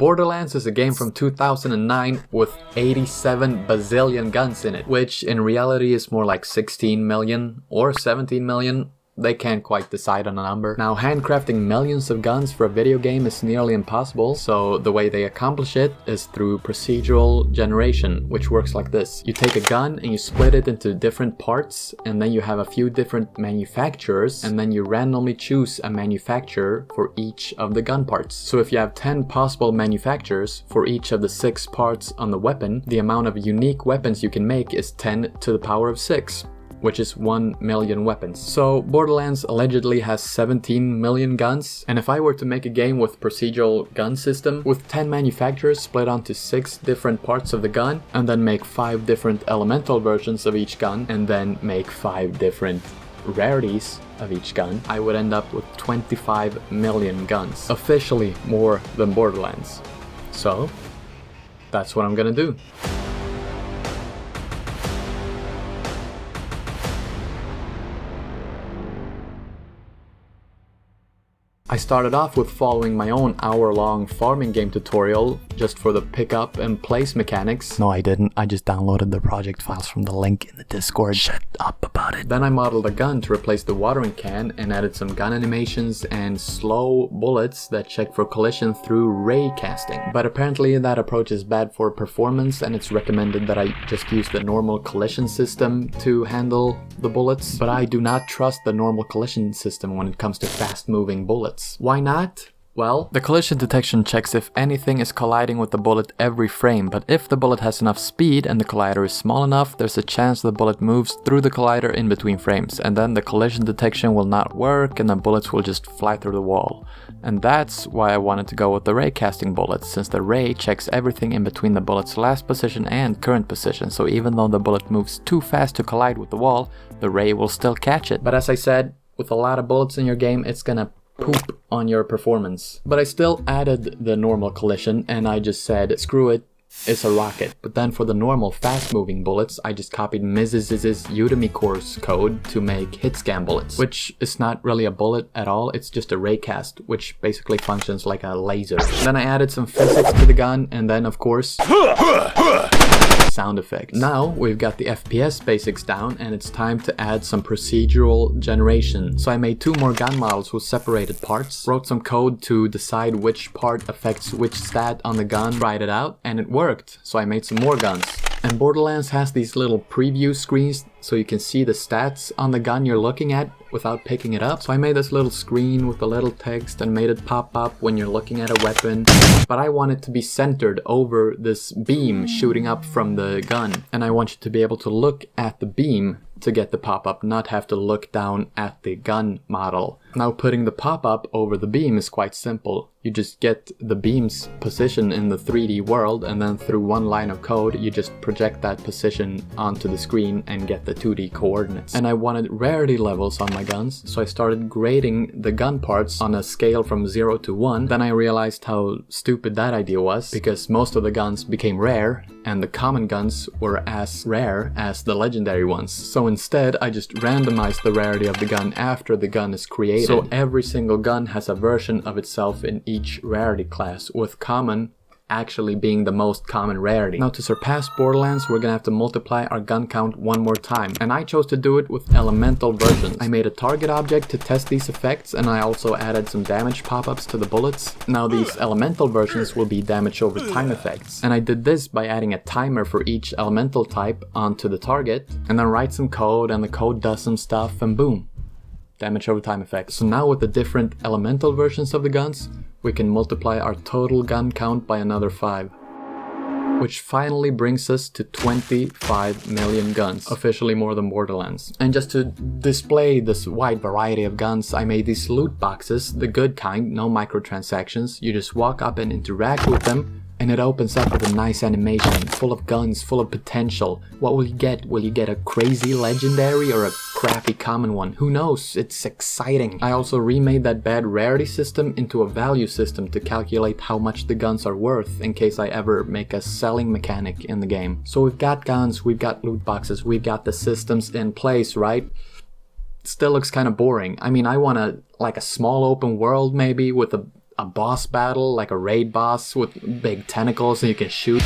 Borderlands is a game from 2009 with 87 bazillion guns in it, which in reality is more like 16 million or 17 million. They can't quite decide on a number. Now, handcrafting millions of guns for a video game is nearly impossible, so the way they accomplish it is through procedural generation, which works like this. You take a gun and you split it into different parts, and then you have a few different manufacturers, and then you randomly choose a manufacturer for each of the gun parts. So if you have 10 possible manufacturers for each of the 6 parts on the weapon, the amount of unique weapons you can make is 10 to the power of 6. Which is 1 million weapons. So Borderlands allegedly has 17 million guns, and if I were to make a game with procedural gun system with 10 manufacturers split onto 6 different parts of the gun, and then make 5 different elemental versions of each gun, and then make 5 different rarities of each gun, I would end up with 25 million guns. Officially more than Borderlands. So that's what I'm gonna do. I started off with following my own hour-long farming game tutorial just for the pick up and place mechanics. No, I didn't. I just downloaded the project files from the link in the Discord. Shut up about it. Then I modeled a gun to replace the watering can and added some gun animations and slow bullets that check for collision through ray casting. But apparently that approach is bad for performance, and it's recommended that I just use the normal collision system to handle the bullets. But I do not trust the normal collision system when it comes to fast-moving bullets. Why not? Well, the collision detection checks if anything is colliding with the bullet every frame, but if the bullet has enough speed and the collider is small enough, there's a chance the bullet moves through the collider in between frames, and then the collision detection will not work and the bullets will just fly through the wall. And that's why I wanted to go with the ray casting bullets, since the ray checks everything in between the bullet's last position and current position, so even though the bullet moves too fast to collide with the wall, the ray will still catch it. But as I said, with a lot of bullets in your game, it's gonna poop on your performance. But I still added the normal collision, and I just said, screw it, it's a rocket. But then for the normal fast-moving bullets, I just copied Miziziz's Udemy course code to make hit scan bullets, which is not really a bullet at all, it's just a raycast, which basically functions like a laser. Then I added some physics to the gun, and then of course sound effects. Now we've got the FPS basics down, and it's time to add some procedural generation. So I made 2 more gun models with separated parts, wrote some code to decide which part affects which stat on the gun, tried it out, and it worked. So I made some more guns. And Borderlands has these little preview screens so you can see the stats on the gun you're looking at without picking it up. So I made this little screen with a little text and made it pop up when you're looking at a weapon. But I want it to be centered over this beam shooting up from the gun. And I want you to be able to look at the beam to get the pop-up, not have to look down at the gun model. Now putting the pop-up over the beam is quite simple. You just get the beam's position in the 3D world, and then through one line of code you just project that position onto the screen and get the 2D coordinates. And I wanted rarity levels on my guns, so I started grading the gun parts on a scale from 0 to 1. Then I realized how stupid that idea was, because most of the guns became rare and the common guns were as rare as the legendary ones. So instead I just randomized the rarity of the gun after the gun is created. So every single gun has a version of itself in each rarity class, with common actually being the most common rarity. Now to surpass Borderlands, we're gonna have to multiply our gun count one more time, and I chose to do it with elemental versions. I made a target object to test these effects, and I also added some damage pop-ups to the bullets. Now these elemental versions will be damage over time effects, and I did this by adding a timer for each elemental type onto the target, and then write some code, and the code does some stuff, and boom, damage over time effects. So now with the different elemental versions of the guns, we can multiply our total gun count by another 5. Which finally brings us to 25 million guns, officially more than Borderlands. And just to display this wide variety of guns, I made these loot boxes, the good kind, no microtransactions. You just walk up and interact with them, and it opens up with a nice animation, full of guns, full of potential. What will you get? Will you get a crazy legendary or a crappy common one? Who knows? It's exciting. I also remade that bad rarity system into a value system to calculate how much the guns are worth in case I ever make a selling mechanic in the game. So we've got guns, we've got loot boxes, we've got the systems in place, right? Still looks kind of boring. I mean, I want like a small open world maybe with a a boss battle, like a raid boss with big tentacles and you can shoot.